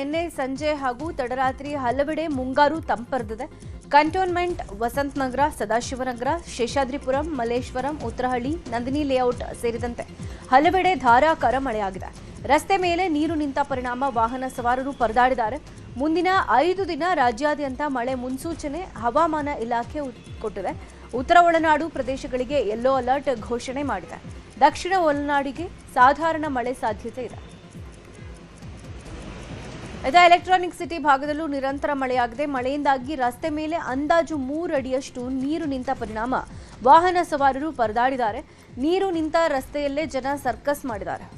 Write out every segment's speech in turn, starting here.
ನಿನ್ನೆ ಸಂಜೆ ಹಾಗೂ ತಡರಾತ್ರಿ ಹಲವೆಡೆ ಮುಂಗಾರು ತಂಪೆರೆದಿದೆ. ಕಂಟೋನ್ಮೆಂಟ್, ವಸಂತ ನಗರ, ಸದಾಶಿವನಗರ, ಶೇಷಾದ್ರಿಪುರಂ, ಮಲ್ಲೇಶ್ವರಂ, ಉತ್ತರಹಳ್ಳಿ, ನಂದಿನಿ ಲೇಔಟ್ ಸೇರಿದಂತೆ ಹಲವೆಡೆ ಧಾರಾಕಾರ ಮಳೆಯಾಗಿದೆ. ರಸ್ತೆ ಮೇಲೆ ನೀರು ನಿಂತ ಪರಿಣಾಮ ವಾಹನ ಸವಾರರು ಪರದಾಡಿದ್ದಾರೆ. ಮುಂದಿನ 5 ದಿನ ರಾಜ್ಯಾದ್ಯಂತ ಮಳೆ ಮುನ್ಸೂಚನೆ ಹವಾಮಾನ ಇಲಾಖೆ ಕೊಟ್ಟಿದೆ. ಉತ್ತರ ಒಳನಾಡು ಪ್ರದೇಶಗಳಿಗೆ ಯೆಲ್ಲೋ ಅಲರ್ಟ್ ಘೋಷಣೆ ಮಾಡಿದೆ. ದಕ್ಷಿಣ ಒಳನಾಡಿಗೆ ಸಾಧಾರಣ ಮಳೆ ಸಾಧ್ಯತೆ ಇದೆ. ಎಲೆಕ್ಟ್ರಾನಿಕ್ ಸಿಟಿ ಭಾಗದಲ್ಲೂ ನಿರಂತರ ಮಳೆಯಾಗಿದೆ. ಮಳೆಯಿಂದಾಗಿ ರಸ್ತೆ ಮೇಲೆ ಅಂದಾಜು 3 ಅಡಿಯಷ್ಟು ನೀರು ನಿಂತ ಪರಿಣಾಮ ವಾಹನ ಸವಾರರು ಪರದಾಡಿದ್ದಾರೆ. ನೀರು ನಿಂತ ರಸ್ತೆಯಲ್ಲೇ ಜನ ಸರ್ಕಸ್ ಮಾಡಿದ್ದಾರೆ.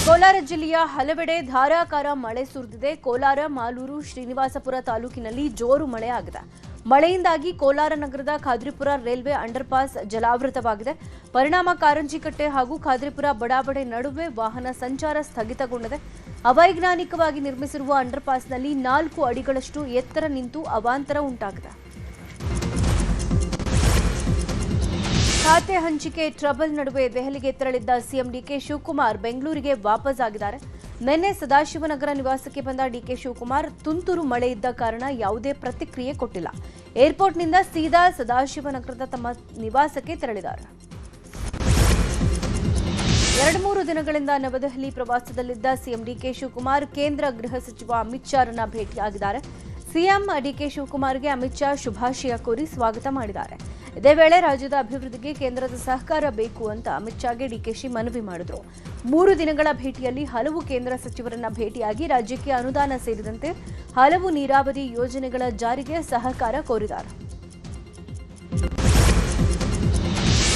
ಕೋಲಾರ ಜಿಲ್ಲೆಯ ಹಲವೆಡೆ ಧಾರಾಕಾರ ಮಳೆ ಸುರಿದಿದೆ. ಕೋಲಾರ, ಮಾಲೂರು, ಶ್ರೀನಿವಾಸಪುರ ತಾಲೂಕಿನಲ್ಲಿ ಜೋರು ಮಳೆಯಾಗಿದೆ. ಮಳೆಯಿಂದಾಗಿ ಕೋಲಾರ ನಗರದ ಖಾದ್ರಿಪುರ ರೈಲ್ವೆ ಅಂಡರ್ಪಾಸ್ ಜಲಾವೃತವಾಗಿದೆ. ಪರಿಣಾಮ ಕಾರಂಜಿಕಟ್ಟೆ ಹಾಗೂ ಖಾದ್ರಿಪುರ ಬಡಾವಣೆ ನಡುವೆ ವಾಹನ ಸಂಚಾರ ಸ್ಥಗಿತಗೊಂಡಿದೆ. ಅವೈಜ್ಞಾನಿಕವಾಗಿ ನಿರ್ಮಿಸಿರುವ ಅಂಡರ್ಪಾಸ್ನಲ್ಲಿ 4 ಅಡಿಗಳಷ್ಟು ಎತ್ತರ ನಿಂತು ಅವಾಂತರ ಉಂಟಾಗಿದೆ. ಖಾತೆ ಹಂಚಿಕೆ ಟ್ರಬಲ್ ನಡುವೆ ದೆಹಲಿಗೆ ತೆರಳಿದ್ದ ಸಿಎಂ ಡಿಕೆ ಶಿವಕುಮಾರ್ ಬೆಂಗಳೂರಿಗೆ ವಾಪಸ್ ಆಗಿದ್ದಾರೆ. ನಿನ್ನೆ ಸದಾಶಿವನಗರ ನಿವಾಸಕ್ಕೆ ಬಂದ ಡಿಕೆ ಶಿವಕುಮಾರ್ ತುಂತುರು ಮಳೆ ಇದ್ದ ಕಾರಣ ಯಾವುದೇ ಪ್ರತಿಕ್ರಿಯೆ ಕೊಟ್ಟಿಲ್ಲ. ಏರ್ಪೋರ್ಟ್ನಿಂದ ಸೀದಾ ಸದಾಶಿವನಗರದ ತಮ್ಮ ನಿವಾಸಕ್ಕೆ ತೆರಳಿದ್ದಾರೆ. 2-3 ದಿನಗಳಿಂದ ನವದೆಹಲಿ ಪ್ರವಾಸದಲ್ಲಿದ್ದ ಸಿಎಂ ಡಿಕೆ ಶಿವಕುಮಾರ್ ಕೇಂದ್ರ ಗೃಹ ಸಚಿವ ಅಮಿತ್ ಶಾರನ್ನ ಭೇಟಿಯಾಗಿದ್ದಾರೆ. ಸಿಎಂ ಡಿಕೆ ಶಿವಕುಮಾರ್ಗೆ ಅಮಿತ್ ಶಾ ಶುಭಾಶಯ ಕೋರಿ ಸ್ವಾಗತ ಮಾಡಿದ್ದಾರೆ. ಇದೇ ವೇಳೆ ರಾಜ್ಯದ ಅಭಿವೃದ್ಧಿಗೆ ಕೇಂದ್ರದ ಸಹಕಾರ ಬೇಕು ಅಂತ ಅಮಿತ್ ಶಾಗೆ ಡಿಕೆಶಿ ಮನವಿ ಮಾಡಿದರು. 3 ದಿನಗಳ ಭೇಟಿಯಲ್ಲಿ ಹಲವು ಕೇಂದ್ರ ಸಚಿವರನ್ನ ಭೇಟಿಯಾಗಿ ರಾಜ್ಯಕ್ಕೆ ಅನುದಾನ ಸೇರಿದಂತೆ ಹಲವು ನೀರಾವರಿ ಯೋಜನೆಗಳ ಜಾರಿಗೆ ಸಹಕಾರ ಕೋರಿದ್ದಾರೆ.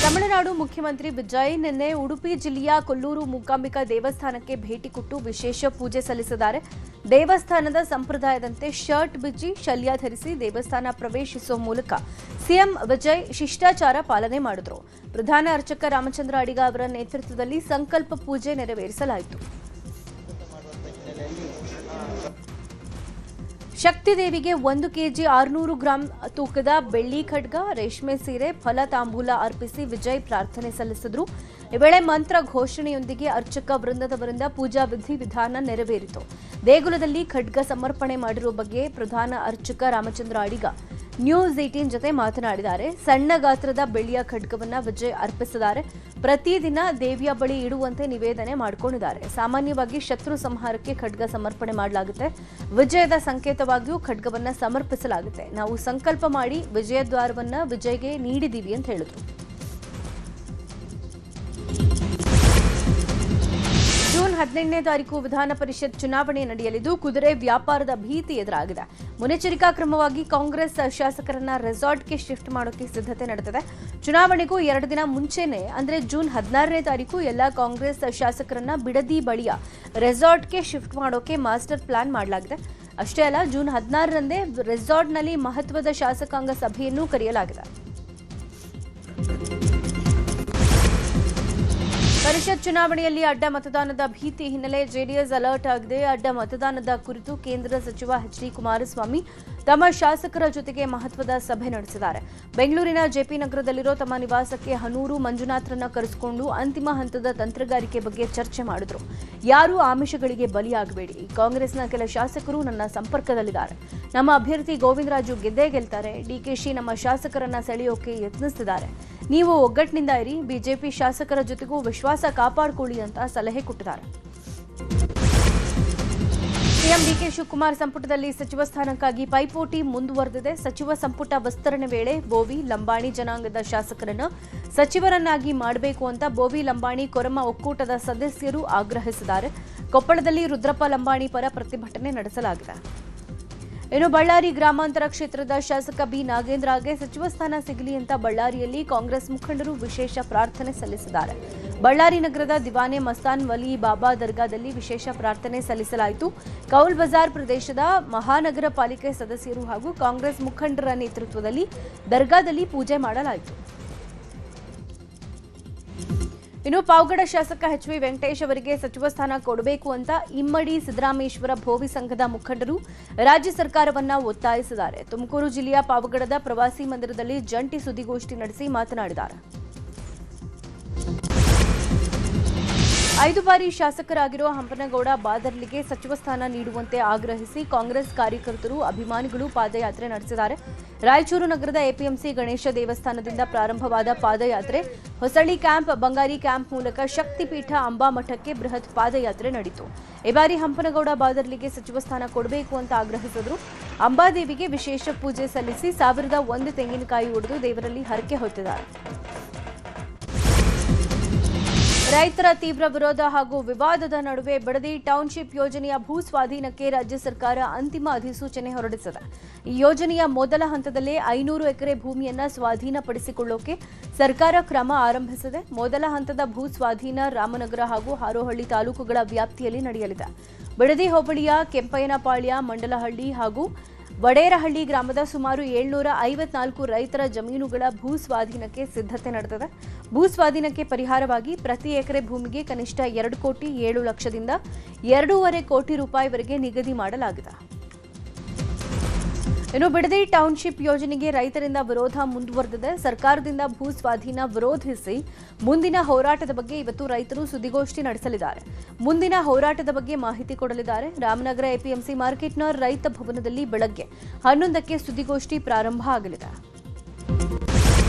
ತಮಿಳುನಾಡು ಮುಖ್ಯಮಂತ್ರಿ ವಿಜಯ್ ನಿನ್ನೆ ಉಡುಪಿ ಜಿಲ್ಲೆಯ ಕೊಲ್ಲೂರು ಮೂಕಾಂಬಿಕಾ ದೇವಸ್ಥಾನಕ್ಕೆ ಭೇಟಿ ಕೊಟ್ಟು ವಿಶೇಷ ಪೂಜೆ ಸಲ್ಲಿಸಿದ್ದಾರೆ. ದೇವಸ್ಥಾನದ ಸಂಪ್ರದಾಯದಂತೆ ಶರ್ಟ್ ಬಿಚ್ಚಿ ಶಲ್ಯ ಧರಿಸಿ ದೇವಸ್ಥಾನ ಪ್ರವೇಶಿಸುವ ಮೂಲಕ ಸಿಎಂ ವಿಜಯ್ ಶಿಷ್ಟಾಚಾರ ಪಾಲನೆ ಮಾಡಿದರು. ಪ್ರಧಾನ ಅರ್ಚಕ ರಾಮಚಂದ್ರ ಅಡಿಗ ಅವರ ನೇತೃತ್ವದಲ್ಲಿ ಸಂಕಲ್ಪ ಪೂಜೆ ನೆರವೇರಿಸಲಾಯಿತು. ಶಕ್ತಿ ದೇವಿಗೆ 1 ಕೆಜಿ 600 ಗ್ರಾಂ ತೂಕದ ಬೆಳ್ಳಿ ಖಡ್ಗ, ರೇಷ್ಮೆ ಸೀರೆ, ಫಲ ತಾಂಬೂಲ ಅರ್ಪಿಸಿ ವಿಜಯ್ ಪ್ರಾರ್ಥನೆ ಸಲ್ಲಿಸಿದರು. ಈ ವೇಳೆ ಮಂತ್ರ ಘೋಷಣೆಯೊಂದಿಗೆ ಅರ್ಚಕ ವೃಂದದವರಿಂದ ಪೂಜಾ ವಿಧಿವಿಧಾನ ನೆರವೇರಿತು. ದೇಗುಲದಲ್ಲಿ ಖಡ್ಗ ಸಮರ್ಪಣೆ ಮಾಡಿರುವ ಬಗ್ಗೆ ಪ್ರಧಾನ ಅರ್ಚಕ ರಾಮಚಂದ್ರ ಅಡಿಗ ನ್ಯೂಸ್ 18 ಜೊತೆ ಮಾತನಾಡಿದ್ದಾರೆ. ಸಣ್ಣ ಗಾತ್ರದ ಬೆಳ್ಳಿಯ ಖಡ್ಗವನ್ನ ವಿಜಯ್ ಅರ್ಪಿಸಿದ್ದಾರೆ. ಪ್ರತಿದಿನ ದೇವಿಯ ಬಳಿ ಇಡುವಂತೆ ನಿವೇದನೆ ಮಾಡಿಕೊಂಡಿದ್ದಾರೆ. ಸಾಮಾನ್ಯವಾಗಿ ಶತ್ರು ಸಂಹಾರಕ್ಕೆ ಖಡ್ಗ ಸಮರ್ಪಣೆ ಮಾಡಲಾಗುತ್ತೆ. ವಿಜಯದ ಸಂಕೇತವಾಗಿಯೂ ಖಡ್ಗವನ್ನ ಸಮರ್ಪಿಸಲಾಗುತ್ತೆ. ನಾವು ಸಂಕಲ್ಪ ಮಾಡಿ ವಿಜಯದ್ವಾರವನ್ನ ವಿಜಯ್ಗೆ ನೀಡಿದ್ದೀವಿ ಅಂತ ಹೇಳಿದ್ರು. ಜೂನ್ 18ನೇ ತಾರೀಕು ವಿಧಾನ ಪರಿಷತ್ ಚುನಾವಣೆ ನಡೆಯಲಿದ್ದು ಕುದುರೆ ವ್ಯಾಪಾರದ ಭೀತಿ ಎದುರಾಗಿದೆ. ಮುನ್ನೆಚ್ಚರಿಕಾ ಕ್ರಮವಾಗಿ ಕಾಂಗ್ರೆಸ್ ಶಾಸಕರನ್ನ ರೆಸಾರ್ಟ್ಗೆ ಶಿಫ್ಟ್ ಮಾಡೋಕೆ ಸಿದ್ಧತೆ ನಡೆದಿದೆ. ಚುನಾವಣೆಗೂ 2 ದಿನ ಮುಂಚೆನೆ ಅಂದ್ರೆ ಜೂನ್ 16ನೇ ತಾರೀಕು ಎಲ್ಲ ಕಾಂಗ್ರೆಸ್ ಶಾಸಕರನ್ನ ಬಿಡದಿ ಬಳಿಯ ರೆಸಾರ್ಟ್ಗೆ ಶಿಫ್ಟ್ ಮಾಡೋಕೆ ಮಾಸ್ಟರ್ ಪ್ಲಾನ್ ಮಾಡಲಾಗಿದೆ. ಅಷ್ಟೇ ಅಲ್ಲ, ಜೂನ್ 16ರಂದೇ ರೆಸಾರ್ಟ್ನಲ್ಲಿ ಮಹತ್ವದ ಶಾಸಕಾಂಗ ಸಭೆಯನ್ನು ಕರೆಯಲಾಗಿದೆ. ಪರಿಷತ್ ಚುನಾವಣೆಯಲ್ಲಿ ಅಡ್ಡ ಮತದಾನದ ಭೀತಿ ಹಿನ್ನೆಲೆ ಜೆಡಿಎಸ್ ಅಲರ್ಟ್ ಆಗಿದೆ. ಅಡ್ಡ ಮತದಾನದ ಕುರಿತು ಕೇಂದ್ರ ಸಚಿವ ಎಚ್.ಡಿ. ಕುಮಾರಸ್ವಾಮಿ ತಮ್ಮ ಶಾಸಕರ ಜೊತೆಗೆ ಮಹತ್ವದ ಸಭೆ ನಡೆಸಿದ್ದಾರೆ. ಬೆಂಗಳೂರಿನ ಜೆಪಿ ನಗರದಲ್ಲಿರೋ ತಮ್ಮ ನಿವಾಸಕ್ಕೆ ಹನೂರು ಮಂಜುನಾಥ್ರನ್ನ ಕರೆಸಿಕೊಂಡು ಅಂತಿಮ ಹಂತದ ತಂತ್ರಗಾರಿಕೆ ಬಗ್ಗೆ ಚರ್ಚೆ ಮಾಡಿದ್ರು. ಯಾರೂ ಆಮಿಷಗಳಿಗೆ ಬಲಿಯಾಗಬೇಡಿ. ಕಾಂಗ್ರೆಸ್ನ ಕೆಲ ಶಾಸಕರು ನನ್ನ ಸಂಪರ್ಕದಲ್ಲಿದ್ದಾರೆ. ನಮ್ಮ ಅಭ್ಯರ್ಥಿ ಗೋವಿಂದರಾಜು ಗೆದ್ದೇ ಗೆಲ್ತಾರೆ. ಡಿಕೆಶಿ ನಮ್ಮ ಶಾಸಕರನ್ನ ಸೆಳೆಯೋಕೆ ಯತ್ನಿಸುತ್ತಿದ್ದಾರೆ. ನೀವು ಒಗ್ಗಟ್ಟಿನಿಂದ ಇರಿ. ಬಿಜೆಪಿ ಶಾಸಕರ ಜೊತೆಗೂ ವಿಶ್ವಾಸ ಕಾಪಾಡಿಕೊಳ್ಳಿ ಅಂತ ಸಲಹೆ ಕೊಟ್ಟಿದ್ದಾರೆ. ಸಿಎಂ ಡಿಕೆ ಶಿವಕುಮಾರ್ ಸಂಪುಟದಲ್ಲಿ ಸಚಿವ ಸ್ಥಾನಕ್ಕಾಗಿ ಪೈಪೋಟಿ ಮುಂದುವರೆದಿದೆ. ಸಚಿವ ಸಂಪುಟ ವಿಸ್ತರಣೆ ವೇಳೆ ಬೋವಿ ಲಂಬಾಣಿ ಜನಾಂಗದ ಶಾಸಕರನ್ನು ಸಚಿವರನ್ನಾಗಿ ಮಾಡಬೇಕು ಅಂತ ಬೋವಿ ಲಂಬಾಣಿ ಕೊರಮ ಒಕ್ಕೂಟದ ಸದಸ್ಯರು ಆಗ್ರಹಿಸಿದ್ದಾರೆ. ಕೊಪ್ಪಳದಲ್ಲಿ ರುದ್ರಪ್ಪ ಲಂಬಾಣಿ ಪರ ಪ್ರತಿಭಟನೆ ನಡೆಸಲಾಗಿದೆ. ಇನ್ನು ಬಳ್ಳಾರಿ ಗ್ರಾಮಾಂತರ ಕ್ಷೇತ್ರದ ಶಾಸಕ ಬಿ ನಾಗೇಂದ್ರಗೆ ಸಚಿವ ಸ್ಥಾನ ಸಿಗಲಿ ಅಂತ ಬಳ್ಳಾರಿಯಲ್ಲಿ ಕಾಂಗ್ರೆಸ್ ಮುಖಂಡರು ವಿಶೇಷ ಪ್ರಾರ್ಥನೆ ಸಲ್ಲಿಸಿದ್ದಾರೆ. ಬಳ್ಳಾರಿ ನಗರದ ದಿವಾನೆ ಮಸ್ತಾನ್ ವಲಿ ಬಾಬಾ ದರ್ಗಾದಲ್ಲಿ ವಿಶೇಷ ಪ್ರಾರ್ಥನೆ ಸಲ್ಲಿಸಲಾಯಿತು. ಕೌಲ್ ಬಜಾರ್ ಪ್ರದೇಶದ ಮಹಾನಗರ ಪಾಲಿಕೆ ಸದಸ್ಯರು ಹಾಗೂ ಕಾಂಗ್ರೆಸ್ ಮುಖಂಡರ ನೇತೃತ್ವದಲ್ಲಿ ದರ್ಗಾದಲ್ಲಿ ಪೂಜೆ ಮಾಡಲಾಯಿತು. ಇನ್ನು ಪಾವಗಡ ಶಾಸಕ ಎಚ್.ವಿ. ವೆಂಕಟೇಶ್ ಅವರಿಗೆ ಸಚಿವ ಸ್ಥಾನ ಕೊಡಬೇಕು ಅಂತ ಇಮ್ಮಡಿ ಸಿದ್ದರಾಮೇಶ್ವರ ಭೋವಿ ಸಂಘದ ಮುಖಂಡರು ರಾಜ್ಯ ಸರ್ಕಾರವನ್ನ ಒತ್ತಾಯಿಸಿದ್ದಾರೆ. ತುಮಕೂರು ಜಿಲ್ಲೆಯ ಪಾವಗಡದ ಪ್ರವಾಸಿ ಮಂದಿರದಲ್ಲಿ ಜಂಟಿ ಸುದ್ದಿಗೋಷ್ಠಿ ನಡೆಸಿ ಮಾತನಾಡಿದ್ದಾರೆ. 5 ಬಾರಿ ಶಾಸಕರಾಗಿರುವ ಹಂಪನಗೌಡ ಬಾದರ್ಲಿಗೆ ಸಚಿವ ಸ್ಥಾನ ನೀಡುವಂತೆ ಆಗ್ರಹಿಸಿ ಕಾಂಗ್ರೆಸ್ ಕಾರ್ಯಕರ್ತರು ಅಭಿಮಾನಿಗಳು ಪಾದಯಾತ್ರೆ ನಡೆಸಿದ್ದಾರೆ. ರಾಯಚೂರು ನಗರದ ಎಪಿಎಂಸಿ ಗಣೇಶ ದೇವಸ್ಥಾನದಿಂದ ಪ್ರಾರಂಭವಾದ ಪಾದಯಾತ್ರೆ ಹೊಸಳ್ಳಿ ಕ್ಯಾಂಪ್, ಬಂಗಾರಿ ಕ್ಯಾಂಪ್ ಮೂಲಕ ಶಕ್ತಿಪೀಠ ಅಂಬಾಮಠಕ್ಕೆ ಬೃಹತ್ ಪಾದಯಾತ್ರೆ ನಡೆಯಿತು. ಈ ಬಾರಿ ಹಂಪನಗೌಡ ಬಾದರ್ಲಿಗೆ ಸಚಿವ ಸ್ಥಾನ ಕೊಡಬೇಕು ಅಂತ ಆಗ್ರಹಿಸಿದರು. ಅಂಬಾದೇವಿಗೆ ವಿಶೇಷ ಪೂಜೆ ಸಲ್ಲಿಸಿ 1001 ತೆಂಗಿನಕಾಯಿ ಒಡೆದು ದೇವರಲ್ಲಿ ಹರಕೆ ಹೊತ್ತಿದ್ದಾರೆ. ರೈತರ ತೀವ್ರ ವಿರೋಧ ಹಾಗೂ ವಿವಾದದ ನಡುವೆ ಬಿಡದಿ ಟೌನ್ಶಿಪ್ ಯೋಜನೆಯ ಭೂ ಸ್ವಾಧೀನಕ್ಕೆ ರಾಜ್ಯ ಸರ್ಕಾರ ಅಂತಿಮ ಅಧಿಸೂಚನೆ ಹೊರಡಿಸಿದೆ. ಈ ಯೋಜನೆಯ ಮೊದಲ ಹಂತದಲ್ಲೇ 500 ಎಕರೆ ಭೂಮಿಯನ್ನ ಸ್ವಾಧೀನಪಡಿಸಿಕೊಳ್ಳೋಕೆ ಸರ್ಕಾರ ಕ್ರಮ ಆರಂಭಿಸಿದೆ. ಮೊದಲ ಹಂತದ ಭೂ ಸ್ವಾಧೀನ ರಾಮನಗರ ಹಾಗೂ ಹಾರೋಹಳ್ಳಿ ತಾಲೂಕುಗಳ ವ್ಯಾಪ್ತಿಯಲ್ಲಿ ನಡೆಯಲಿದೆ. ಬಿಡದಿ ಹೋಬಳಿಯ ಕೆಂಪಯ್ಯನಪಾಳ್ಯ, ಮಂಡಲಹಳ್ಳಿ ಹಾಗೂ ವಡೇರಹಳ್ಳಿ ಗ್ರಾಮದ ಸುಮಾರು 754 ರೈತರ ಜಮೀನುಗಳ ಭೂ ಸ್ವಾಧೀನಕ್ಕೆ ಸಿದ್ಧತೆ ನಡೆದಿದೆ. ಭೂ ಸ್ವಾಧೀನಕ್ಕೆ ಪರಿಹಾರವಾಗಿ ಪ್ರತಿ ಎಕರೆ ಭೂಮಿಗೆ ಕನಿಷ್ಠ 2,07,00,000ದಿಂದ 2.5 ಕೋಟಿ ರೂಪಾಯಿವರೆಗೆ ನಿಗದಿ ಮಾಡಲಾಗಿದೆ. ಇನ್ನು ಬಿಡದಿ ಟೌನ್ಶಿಪ್ ಯೋಜನೆಗೆ ರೈತರಿಂದ ವಿರೋಧ ಮುಂದುವರೆದಿದೆ. ಸರ್ಕಾರದಿಂದ ಭೂ ಸ್ವಾಧೀನ ವಿರೋಧಿಸಿ ಮುಂದಿನ ಹೋರಾಟದ ಬಗ್ಗೆ ಇವತ್ತು ರೈತರು ಸುದ್ದಿಗೋಷ್ಠಿ ನಡೆಸಲಿದ್ದಾರೆ. ಮುಂದಿನ ಹೋರಾಟದ ಬಗ್ಗೆ ಮಾಹಿತಿ ಕೊಡಲಿದ್ದಾರೆ. ರಾಮನಗರ ಎಪಿಎಂಸಿ ಮಾರ್ಕೆಟ್ನ ರೈತ ಭವನದಲ್ಲಿ ಬೆಳಗ್ಗೆ 11ಕ್ಕೆ ಸುದ್ದಿಗೋಷ್ಠಿ ಪ್ರಾರಂಭ ಆಗಲಿದೆ.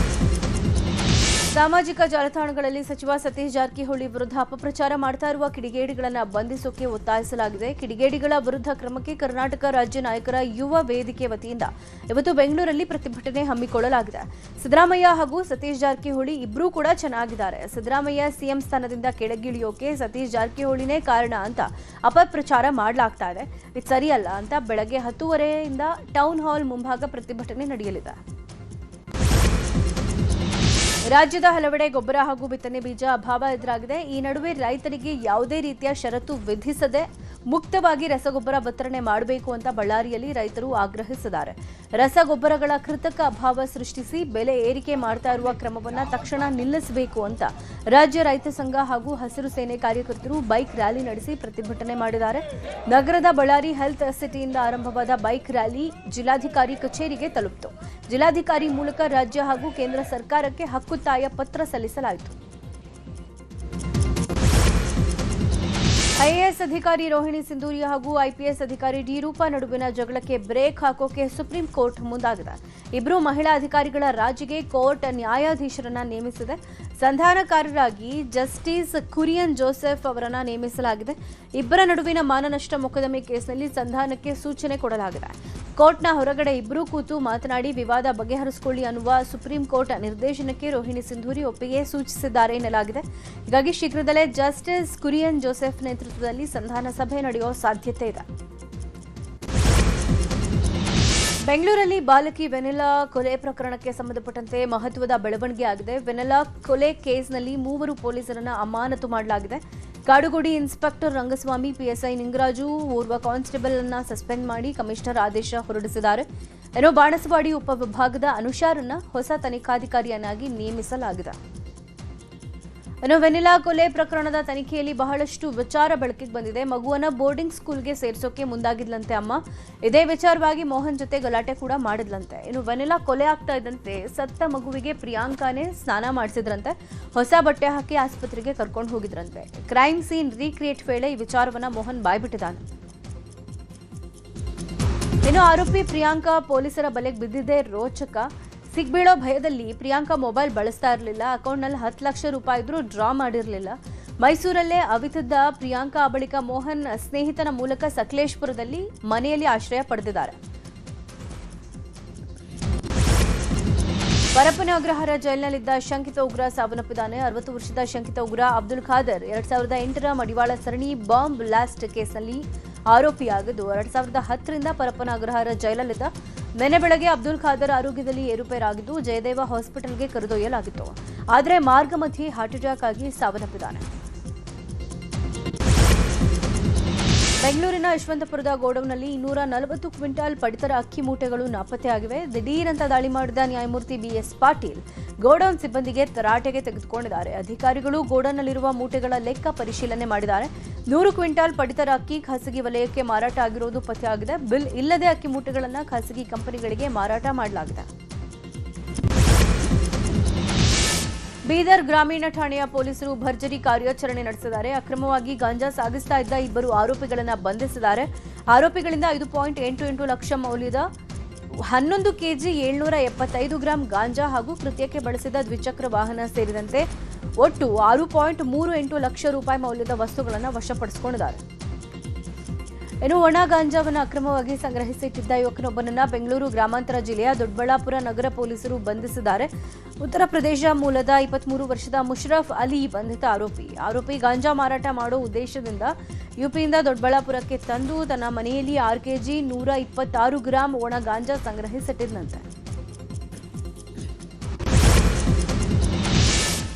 ಸಾಮಾಜಿಕ ಜಾಲತಾಣಗಳಲ್ಲಿ ಸಚಿವ ಸತೀಶ್ ಜಾರಕಿಹೊಳಿ ವಿರುದ್ಧ ಅಪಪ್ರಚಾರ ಮಾಡ್ತಾ ಇರುವ ಕಿಡಿಗೇಡಿಗಳನ್ನು ಬಂಧಿಸೋಕೆ ಒತ್ತಾಯಿಸಲಾಗಿದೆ. ಕಿಡಿಗೇಡಿಗಳ ವಿರುದ್ಧ ಕ್ರಮಕ್ಕೆ ಕರ್ನಾಟಕ ರಾಜ್ಯ ನಾಯಕರ ಯುವ ವೇದಿಕೆ ವತಿಯಿಂದ ಇವತ್ತು ಬೆಂಗಳೂರಲ್ಲಿ ಪ್ರತಿಭಟನೆ ಹಮ್ಮಿಕೊಳ್ಳಲಾಗಿದೆ. ಸಿದ್ದರಾಮಯ್ಯ ಹಾಗೂ ಸತೀಶ್ ಜಾರಕಿಹೊಳಿ ಇಬ್ಬರೂ ಕೂಡ ಚೆನ್ನಾಗಿದ್ದಾರೆ. ಸಿದ್ದರಾಮಯ್ಯ ಸಿಎಂ ಸ್ಥಾನದಿಂದ ಕೆಳಗಿಳಿಯೋಕೆ ಸತೀಶ್ ಜಾರಕಿಹೊಳಿನೇ ಕಾರಣ ಅಂತ ಅಪಪ್ರಚಾರ ಮಾಡಲಾಗ್ತಾ ಇದೆ. ಇದು ಸರಿಯಲ್ಲ ಅಂತ ಬೆಳಗ್ಗೆ 10:30ರಿಂದ ಟೌನ್ ಹಾಲ್ ಮುಂಭಾಗ ಪ್ರತಿಭಟನೆ ನಡೆಯಲಿದೆ. ರಾಜ್ಯದ ಹಲವೆಡೆ ಗೊಬ್ಬರ ಹಾಗೂ ಬಿತ್ತನೆ ಬೀಜ ಅಭಾವ ಎದುರಾಗಿದೆ. ಈ ನಡುವೆ ರೈತರಿಗೆ ಯಾವುದೇ ರೀತಿಯ ಷರತ್ತು ವಿಧಿಸದೆ ಮುಕ್ತವಾಗಿ ರಸಗೊಬ್ಬರ ವಿತರಣೆ ಮಾಡಬೇಕು ಅಂತ ಬಳ್ಳಾರಿಯಲ್ಲಿ ರೈತರು ಆಗ್ರಹಿಸಿದ್ದಾರೆ. ರಸಗೊಬ್ಬರಗಳ ಕೃತಕ ಅಭಾವ ಸೃಷ್ಟಿಸಿ ಬೆಲೆ ಏರಿಕೆ ಮಾಡ್ತಾ ಇರುವ ಕ್ರಮವನ್ನು ತಕ್ಷಣ ನಿಲ್ಲಿಸಬೇಕು ಅಂತ ರಾಜ್ಯ ರೈತ ಸಂಘ ಹಾಗೂ ಹಸಿರು ಸೇನೆ ಕಾರ್ಯಕರ್ತರು ಬೈಕ್ ರ್ಯಾಲಿ ನಡೆಸಿ ಪ್ರತಿಭಟನೆ ಮಾಡಿದ್ದಾರೆ. ನಗರದ ಬಳ್ಳಾರಿ ಹೆಲ್ತ್ ಸಿಟಿಯಿಂದ ಆರಂಭವಾದ ಬೈಕ್ ರ್ಯಾಲಿ ಜಿಲ್ಲಾಧಿಕಾರಿ ಕಚೇರಿಗೆ ತಲುಪಿತು. ಜಿಲ್ಲಾಧಿಕಾರಿ ಮೂಲಕ ರಾಜ್ಯ ಹಾಗೂ ಕೇಂದ್ರ ಸರ್ಕಾರಕ್ಕೆ ಹಕ್ಕುತ್ತಾಯ ಪತ್ರ ಸಲ್ಲಿಸಲಾಯಿತು. ಐಎಎಸ್ ಅಧಿಕಾರಿ ರೋಹಿಣಿ ಸಿಂಧೂರಿಯಾ ಹಾಗೂ ಐಪಿಎಸ್ ಅಧಿಕಾರಿ ಡಿ ರೂಪಾ ನಡುವಿನ ಜಗಳಕ್ಕೆ ಬ್ರೇಕ್ ಹಾಕೋಕೆ ಸುಪ್ರೀಂ ಕೋರ್ಟ್ ಮುಂದಾಗಿದೆ. ಇಬ್ಬರು ಮಹಿಳಾ ಅಧಿಕಾರಿಗಳ ರಾಜಿಗೆ ಕೋರ್ಟ್ ನ್ಯಾಯಾಧೀಶರನ್ನ ನೇಮಿಸಿದೆ. ಸಂಧಾನಕಾರರಾಗಿ ಜಸ್ಟಿಸ್ ಕುರಿಯನ್ ಜೋಸೆಫ್ ಅವರನ್ನ ನೇಮಿಸಲಾಗಿದೆ. ಇಬ್ಬರ ನಡುವಿನ ಮಾನನಷ್ಟ ಮೊಕದ್ದಮೆ ಕೇಸ್ನಲ್ಲಿ ಸಂಧಾನಕ್ಕೆ ಸೂಚನೆ ಕೊಡಲಾಗಿದೆ. ಕೋರ್ಟ್ನ ಹೊರಗಡೆ ಇಬ್ಬರೂ ಕೂತು ಮಾತನಾಡಿ ವಿವಾದ ಬಗೆಹರಿಸಿಕೊಳ್ಳಿ ಅನ್ನುವ ಸುಪ್ರೀಂ ಕೋರ್ಟ್ ನಿರ್ದೇಶನಕ್ಕೆ ರೋಹಿಣಿ ಸಿಂಧೂರಿ ಒಪ್ಪಿಗೆ ಸೂಚಿಸಿದ್ದಾರೆ ಎನ್ನಲಾಗಿದೆ. ಹೀಗಾಗಿ ಶೀಘ್ರದಲ್ಲೇ ಜಸ್ಟಿಸ್ ಕುರಿಯನ್ ಜೋಸೆಫ್ ನೇತೃತ್ವದಲ್ಲಿ ಸಂಧಾನ ಸಭೆ ನಡೆಯುವ ಸಾಧ್ಯತೆ ಇದೆ. ಬೆಂಗಳೂರಲ್ಲಿ ಬಾಲಕಿ ವೆನೆಲಾ ಕೊಲೆ ಪ್ರಕರಣಕ್ಕೆ ಸಂಬಂಧಪಟ್ಟಂತೆ ಮಹತ್ವದ ಬೆಳವಣಿಗೆ ಆಗಿದೆ. ವೆನೆಲಾ ಕೊಲೆ ಕೇಸ್ನಲ್ಲಿ 3 ಪೊಲೀಸರನ್ನು ಅಮಾನತು ಮಾಡಲಾಗಿದೆ. ಕಾಡುಗೋಡಿ ಇನ್ಸ್ಪೆಕ್ಟರ್ ರಂಗಸ್ವಾಮಿ, ಪಿಎಸ್ಐ ನಿಂಗರಾಜು, ಓರ್ವ ಕಾನ್ಸ್ಟೇಬಲ್ ಅನ್ನ ಸಸ್ಪೆಂಡ್ ಮಾಡಿ ಕಮಿಷನರ್ ಆದೇಶ ಹೊರಡಿಸಿದ್ದಾರೆ. ಇನ್ನು ಬಾಣಸವಾಡಿ ಉಪವಿಭಾಗದ ಅನುಷಾರನ್ನ ಹೊಸ ತನಿಖಾಧಿಕಾರಿಯನ್ನಾಗಿ ನೇಮಿಸಲಾಗಿದೆ. ಇನ್ನು ವೆನಿಲಾ ಕೊಲೆ ಪ್ರಕರಣದ ತನಿಖೆಯಲ್ಲಿ ಬಹಳಷ್ಟು ವಿಚಾರ ಬೆಳಕಿಗೆ ಬಂದಿದೆ. ಮಗುವನ್ನ ಬೋರ್ಡಿಂಗ್ ಸ್ಕೂಲ್ಗೆ ಸೇರಿಸೋಕೆ ಮುಂದಾಗಿದ್ಲಂತೆ ಅಮ್ಮ. ಇದೇ ವಿಚಾರವಾಗಿ ಮೋಹನ್ ಜೊತೆ ಗಲಾಟೆ ಕೂಡ ಮಾಡಿದ್ಲಂತೆ. ಇನ್ನು ವೆನಿಲಾ ಕೊಲೆ ಆಗ್ತಾ ಇದ್ದಂತೆ ಸತ್ತ ಮಗುವಿಗೆ ಪ್ರಿಯಾಂಕಾನೇ ಸ್ನಾನ ಮಾಡಿಸಿದ್ರಂತೆ. ಹೊಸ ಬಟ್ಟೆ ಹಾಕಿ ಆಸ್ಪತ್ರೆಗೆ ಕರ್ಕೊಂಡು ಹೋಗಿದ್ರಂತೆ. ಕ್ರೈಮ್ ಸೀನ್ ರೀಕ್ರಿಯೇಟ್ ವೇಳೆ ಈ ವಿಚಾರವನ್ನ ಮೋಹನ್ ಬಾಯ್ಬಿಟ್ಟಿದ್ದಾನೆ. ಇನ್ನು ಆರೋಪಿ ಪ್ರಿಯಾಂಕಾ ಪೊಲೀಸರ ಬಲೆಗೆ ಬಿದ್ದಿದ್ದೇ ರೋಚಕ. ಸಿಗ್ಬೀಳೋ ಭಯದಲ್ಲಿ ಪ್ರಿಯಾಂಕಾ ಮೊಬೈಲ್ ಬಳಸ್ತಾ ಇರಲಿಲ್ಲ. ಅಕೌಂಟ್ನಲ್ಲಿ 10 ಲಕ್ಷ ರೂಪಾಯಿ ಇದ್ರೂ ಡ್ರಾ ಮಾಡಿರಲಿಲ್ಲ. ಮೈಸೂರಲ್ಲೇ ಅವಿತಿದ್ದ ಪ್ರಿಯಾಂಕಾ ಬಳಿಕ ಮೋಹನ್ ಸ್ನೇಹಿತನ ಮೂಲಕ ಸಕಲೇಶಪುರದಲ್ಲಿ ಮನೆಯಲ್ಲಿ ಆಶ್ರಯ ಪಡೆದಿದ್ದಾರೆ. ಪರಪ್ಪನ ಅಗ್ರಹಾರ ಜೈಲಿನಲ್ಲಿದ್ದ ಶಂಕಿತ ಉಗ್ರ ಸಾವನ್ನಪ್ಪಿದ್ದಾನೆ. 60 ವರ್ಷದ ಶಂಕಿತ ಉಗ್ರ ಅಬ್ದುಲ್ ಖಾದರ್ 2008ರ ಮಡಿವಾಳ ಸರಣಿ ಬಾಂಬ್ ಬ್ಲಾಸ್ಟ್ ಕೇಸ್ನಲ್ಲಿ ಆರೋಪಿಯಾಗಿದ್ದು 2010ರಿಂದ ಪರಪ್ಪನ ಅಗ್ರಹಾರ ಜೈಲಲ್ಲಿದ್ದ. ನಿನ್ನೆ ಬೆಳಗ್ಗೆ ಅಬ್ದುಲ್ ಖಾದರ್ ಆರೋಗ್ಯದಲ್ಲಿ ಏರುಪೇರಾಗಿದ್ದು ಜಯದೇವ ಹಾಸ್ಪಿಟಲ್ಗೆ ಕರೆದೊಯ್ಯಲಾಗಿತ್ತು. ಆದರೆ ಮಾರ್ಗ ಮಧ್ಯೆ ಹಾರ್ಟ್ ಅಟ್ಯಾಕ್ ಆಗಿ ಸಾವನ್ನಪ್ಪಿದ್ದಾನೆ. ಬೆಂಗಳೂರಿನ ಯಶವಂತಪುರದ ಗೋಡೌನ್ನಲ್ಲಿ 240 ಕ್ವಿಂಟಾಲ್ ಪಡಿತರ ಅಕ್ಕಿ ಮೂಟೆಗಳು ನಾಪತ್ತೆಯಾಗಿವೆ. ದಿಢೀರಂತ ದಾಳಿ ಮಾಡಿದ ನ್ಯಾಯಮೂರ್ತಿ ಬಿಎಸ್ ಪಾಟೀಲ್ ಗೋಡೌನ್ ಸಿಬ್ಬಂದಿಗೆ ತರಾಟೆಗೆ ತೆಗೆದುಕೊಂಡಿದ್ದಾರೆ. ಅಧಿಕಾರಿಗಳು ಗೋಡೌನ್ನಲ್ಲಿರುವ ಮೂಟೆಗಳ ಲೆಕ್ಕ ಪರಿಶೀಲನೆ ಮಾಡಿದ್ದಾರೆ. 100 ಕ್ವಿಂಟಾಲ್ ಪಡಿತರ ಅಕ್ಕಿ ಖಾಸಗಿ ವಲಯಕ್ಕೆ ಮಾರಾಟ ಆಗಿರುವುದು ಪತ್ತೆಯಾಗಿದೆ. ಬಿಲ್ ಇಲ್ಲದೆ ಅಕ್ಕಿ ಮೂಟೆಗಳನ್ನು ಖಾಸಗಿ ಕಂಪನಿಗಳಿಗೆ ಮಾರಾಟ ಮಾಡಲಾಗಿದೆ. ಬೀದರ್ ಗ್ರಾಮೀಣ ಠಾಣೆಯ ಪೊಲೀಸರು ಭರ್ಜರಿ ಕಾರ್ಯಾಚರಣೆ ನಡೆಸಿದ್ದಾರೆ. ಅಕ್ರಮವಾಗಿ ಗಾಂಜಾ ಸಾಗಿಸ್ತಾ ಇದ್ದ ಇಬ್ಬರು ಆರೋಪಿಗಳನ್ನು ಬಂಧಿಸಿದ್ದಾರೆ. ಆರೋಪಿಗಳಿಂದ 5.88 ಲಕ್ಷ ಮೌಲ್ಯದ 11 ಕೆಜಿ 775 ಗ್ರಾಂ ಗಾಂಜಾ ಹಾಗೂ ಕೃತ್ಯಕ್ಕೆ ಬಳಸಿದ ದ್ವಿಚಕ್ರ ವಾಹನ ಸೇರಿದಂತೆ ಒಟ್ಟು 6.38 ಲಕ್ಷ ರೂಪಾಯಿ ಮೌಲ್ಯದ ವಸ್ತುಗಳನ್ನು ವಶಪಡಿಸಿಕೊಂಡಿದ್ದಾರೆ. ಇನ್ನು ಒಣ ಗಾಂಜಾವನ್ನು ಅಕ್ರಮವಾಗಿ ಸಂಗ್ರಹಿಸಿಟ್ಟಿದ್ದ ಯುವಕನೊಬ್ಬನನ್ನು ಬೆಂಗಳೂರು ಗ್ರಾಮಾಂತರ ಜಿಲ್ಲೆಯ ದೊಡ್ಡಬಳ್ಳಾಪುರ ನಗರ ಪೊಲೀಸರು ಬಂಧಿಸಿದ್ದಾರೆ. ಉತ್ತರ ಪ್ರದೇಶ ಮೂಲದ 23 ವರ್ಷದ ಮುಷರಫ್ ಅಲಿ ಬಂಧಿತ ಆರೋಪಿ ಗಾಂಜಾ ಮಾರಾಟ ಮಾಡೋ ಉದ್ದೇಶದಿಂದ ಯುಪಿಯಿಂದ ದೊಡ್ಡಬಳ್ಳಾಪುರಕ್ಕೆ ತಂದು ತನ್ನ ಮನೆಯಲ್ಲಿ 6 ಕೆಜಿ 126 ಗ್ರಾಂ ಒಣ ಗಾಂಜಾ ಸಂಗ್ರಹಿಸಿಟ್ಟಿದ್ದಂತೆ.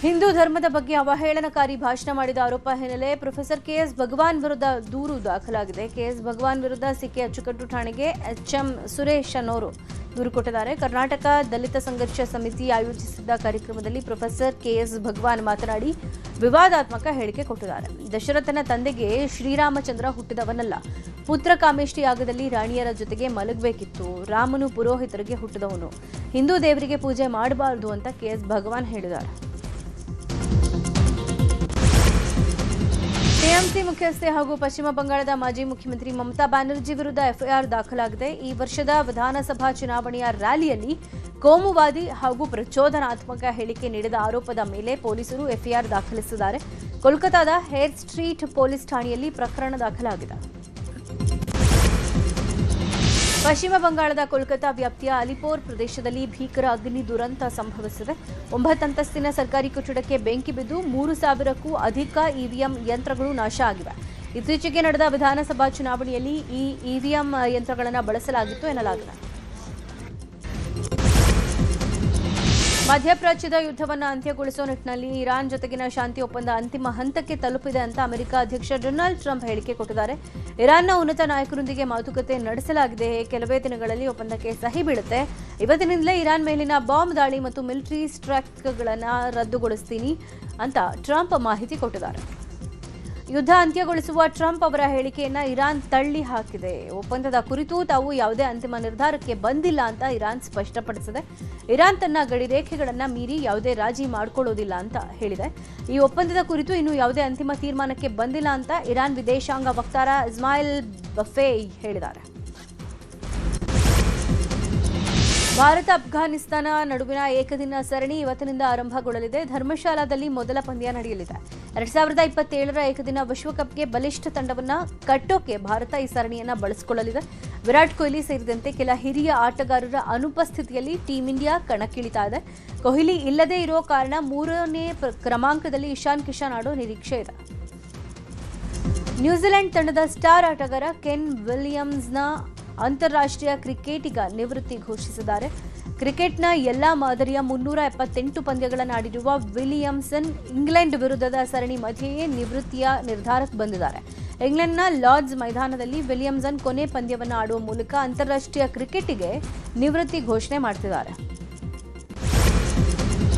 ಹಿಂದೂ ಧರ್ಮದ ಬಗ್ಗೆ ಅವಹೇಳನಕಾರಿ ಭಾಷಣ ಮಾಡಿದ ಆರೋಪ ಹಿನ್ನೆಲೆ ಪ್ರೊಫೆಸರ್ ಕೆಎಸ್ ಭಗವಾನ್ ವಿರುದ್ಧ ದೂರು ದಾಖಲಾಗಿದೆ. ಕೆಎಸ್ ಭಗವಾನ್ ವಿರುದ್ಧ ಸಿಕೆ ಅಚ್ಚುಕಟ್ಟು ಠಾಣೆಗೆ ಎಚ್ಎಂ ಸುರೇಶ್ ಅನ್ನೋರು ದೂರು ಕೊಟ್ಟಿದ್ದಾರೆ. ಕರ್ನಾಟಕ ದಲಿತ ಸಂಘರ್ಷ ಸಮಿತಿ ಆಯೋಜಿಸಿದ್ದ ಕಾರ್ಯಕ್ರಮದಲ್ಲಿ ಪ್ರೊಫೆಸರ್ ಕೆಎಸ್ ಭಗವಾನ್ ಮಾತನಾಡಿ ವಿವಾದಾತ್ಮಕ ಹೇಳಿಕೆ ಕೊಟ್ಟಿದ್ದಾರೆ. ದಶರಥನ ತಂದೆಗೆ ಶ್ರೀರಾಮಚಂದ್ರ ಹುಟ್ಟಿದವನಲ್ಲ, ಪುತ್ರ ಕಾಮೇಷ್ಟಿ ಯಾಗದಲ್ಲಿ ರಾಣಿಯರ ಜೊತೆಗೆ ಮಲಗಬೇಕಿತ್ತು. ರಾಮನು ಪುರೋಹಿತರಿಗೆ ಹುಟ್ಟಿದವನು, ಹಿಂದೂ ದೇವರಿಗೆ ಪೂಜೆ ಮಾಡಬಾರದು ಅಂತ ಕೆಎಸ್ ಭಗವಾನ್ ಹೇಳಿದ್ದಾರೆ. ಟಿಎಂಸಿ ಮುಖ್ಯಸ್ಥೆ ಹಾಗೂ ಪಶ್ಚಿಮ ಬಂಗಾಳದ ಮಾಜಿ ಮುಖ್ಯಮಂತ್ರಿ ಮಮತಾ ಬ್ಯಾನರ್ಜಿ ವಿರುದ್ಧ ಎಫ್ಐಆರ್ ದಾಖಲಾಗಿದೆ. ಈ ವರ್ಷದ ವಿಧಾನಸಭಾ ಚುನಾವಣೆಯ ರ್ಯಾಲಿಯಲ್ಲಿ ಕೋಮುವಾದಿ ಹಾಗೂ ಪ್ರಚೋದನಾತ್ಮಕ ಹೇಳಿಕೆ ನೀಡಿದ ಆರೋಪದ ಮೇಲೆ ಪೊಲೀಸರು ಎಫ್ಐಆರ್ ದಾಖಲಿಸಿದ್ದಾರೆ. ಕೋಲ್ಕತಾದ ಹೇರ್ ಸ್ಟ್ರೀಟ್ ಪೊಲೀಸ್ ಠಾಣೆಯಲ್ಲಿ ಪ್ರಕರಣ ದಾಖಲಾಗಿದೆ. ಪಶ್ಚಿಮ ಬಂಗಾಳದ ಕೋಲ್ಕತಾ ವ್ಯಾಪ್ತಿಯ ಅಲಿಪೋರ್ ಪ್ರದೇಶದಲ್ಲಿ ಭೀಕರ ಅಗ್ನಿ ದುರಂತ ಸಂಭವಿಸಿದೆ. 9 ಅಂತಸ್ತಿನ ಸರ್ಕಾರಿ ಕಟ್ಟಡಕ್ಕೆ ಬೆಂಕಿ ಬಿದ್ದು 3,000ಕ್ಕೂ ಅಧಿಕ ಇವಿಎಂ ಯಂತ್ರಗಳು ನಾಶ ಆಗಿವೆ. ಇತ್ತೀಚೆಗೆ ನಡೆದ ವಿಧಾನಸಭಾ ಚುನಾವಣೆಯಲ್ಲಿ ಈ ಇವಿಎಂ ಯಂತ್ರಗಳನ್ನು ಬಳಸಲಾಗಿತ್ತು ಎನ್ನಲಾಗಿದೆ. ಮಧ್ಯಪ್ರಾಚ್ಯದ ಯುದ್ಧವನ್ನು ಅಂತ್ಯಗೊಳಿಸುವ ನಿಟ್ಟಿನಲ್ಲಿ ಇರಾನ್ ಜೊತೆಗಿನ ಶಾಂತಿ ಒಪ್ಪಂದ ಅಂತಿಮ ಹಂತಕ್ಕೆ ತಲುಪಿದೆ ಅಂತ ಅಮೆರಿಕ ಅಧ್ಯಕ್ಷ ಡೊನಾಲ್ಡ್ ಟ್ರಂಪ್ ಹೇಳಿಕೆ ಕೊಟ್ಟಿದ್ದಾರೆ. ಇರಾನ್ನ ಉನ್ನತ ನಾಯಕರೊಂದಿಗೆ ಮಾತುಕತೆ ನಡೆಸಲಾಗಿದೆ. ಕೆಲವೇ ದಿನಗಳಲ್ಲಿ ಒಪ್ಪಂದಕ್ಕೆ ಸಹಿ ಬೀಳುತ್ತೆ. ಇವತ್ತಿನಿಂದಲೇ ಇರಾನ್ ಮೇಲಿನ ಬಾಂಬ್ ದಾಳಿ ಮತ್ತು ಮಿಲಿಟರಿ ಸ್ಟ್ರೈಕ್ಗಳನ್ನು ರದ್ದುಗೊಳಿಸ್ತೀನಿ ಅಂತ ಟ್ರಂಪ್ ಮಾಹಿತಿ ಕೊಟ್ಟಿದ್ದಾರೆ. ಯುದ್ಧ ಅಂತ್ಯಗೊಳಿಸುವ ಟ್ರಂಪ್ ಅವರ ಹೇಳಿಕೆಯನ್ನ ಇರಾನ್ ತಳ್ಳಿ ಹಾಕಿದೆ. ಒಪ್ಪಂದದ ಕುರಿತು ತಾವು ಯಾವುದೇ ಅಂತಿಮ ನಿರ್ಧಾರಕ್ಕೆ ಬಂದಿಲ್ಲ ಅಂತ ಇರಾನ್ ಸ್ಪಷ್ಟಪಡಿಸಿದೆ. ಇರಾನ್ ತನ್ನ ಗಡಿರೇಖೆಗಳನ್ನು ಮೀರಿ ಯಾವುದೇ ರಾಜಿ ಮಾಡಿಕೊಳ್ಳೋದಿಲ್ಲ ಅಂತ ಹೇಳಿದೆ. ಈ ಒಪ್ಪಂದದ ಕುರಿತು ಇನ್ನೂ ಯಾವುದೇ ಅಂತಿಮ ತೀರ್ಮಾನಕ್ಕೆ ಬಂದಿಲ್ಲ ಅಂತ ಇರಾನ್ ವಿದೇಶಾಂಗ ವಕ್ತಾರ ಇಸ್ಮಾಯಿಲ್ ಬಫೇಯಿ ಹೇಳಿದ್ದಾರೆ. ಭಾರತ ಅಫ್ಘಾನಿಸ್ತಾನ ನಡುವಿನ ಏಕದಿನ ಸರಣಿ ಇವತ್ತಿನಿಂದ ಆರಂಭಗೊಳ್ಳಲಿದೆ. ಧರ್ಮಶಾಲಾದಲ್ಲಿ ಮೊದಲ ಪಂದ್ಯ ನಡೆಯಲಿದೆ. 2027ರ ಏಕದಿನ ವಿಶ್ವಕಪ್ಗೆ ಬಲಿಷ್ಠ ತಂಡವನ್ನು ಕಟ್ಟೋಕೆ ಭಾರತ ಈ ಸರಣಿಯನ್ನು ಬಳಸಿಕೊಳ್ಳಲಿದೆ. ವಿರಾಟ್ ಕೊಹ್ಲಿ ಸೇರಿದಂತೆ ಕೆಲ ಹಿರಿಯ ಆಟಗಾರರ ಅನುಪಸ್ಥಿತಿಯಲ್ಲಿ ಟೀಂ ಇಂಡಿಯಾ ಕಣಕ್ಕಿಳಿತಾ ಇದೆ. ಕೊಹ್ಲಿ ಇಲ್ಲದೇ ಇರೋ ಕಾರಣ 3ನೇ ಕ್ರಮಾಂಕದಲ್ಲಿ ಇಶಾನ್ ಕಿಶನ್ ಆಡೋ ನಿರೀಕ್ಷೆ ಇದೆ. ನ್ಯೂಜಿಲೆಂಡ್ ತಂಡದ ಸ್ಟಾರ್ ಆಟಗಾರ ಕೆನ್ ವಿಲಿಯಮ್ಸನ್ ಅಂತಾರಾಷ್ಟ್ರೀಯ ಕ್ರಿಕೆಟಿಗ ನಿವೃತ್ತಿ ಘೋಷಿಸಿದ್ದಾರೆ. ಕ್ರಿಕೆಟ್ನ ಎಲ್ಲಾ ಮಾದರಿಯ 378 ಪಂದ್ಯಗಳನ್ನು ಆಡಿರುವ ವಿಲಿಯಮ್ಸನ್ ಇಂಗ್ಲೆಂಡ್ ವಿರುದ್ಧದ ಸರಣಿ ಮಧ್ಯೆಯೇ ನಿವೃತ್ತಿಯ ನಿರ್ಧಾರಕ್ಕೆ ಬಂದಿದ್ದಾರೆ. ಇಂಗ್ಲೆಂಡ್ನ ಲಾರ್ಡ್ಸ್ ಮೈದಾನದಲ್ಲಿ ವಿಲಿಯಮ್ಸನ್ ಕೊನೆ ಪಂದ್ಯವನ್ನು ಆಡುವ ಮೂಲಕ ಅಂತಾರಾಷ್ಟ್ರೀಯ ಕ್ರಿಕೆಟ್ಗೆ ನಿವೃತ್ತಿ ಘೋಷಣೆ ಮಾಡುತ್ತಿದ್ದಾರೆ.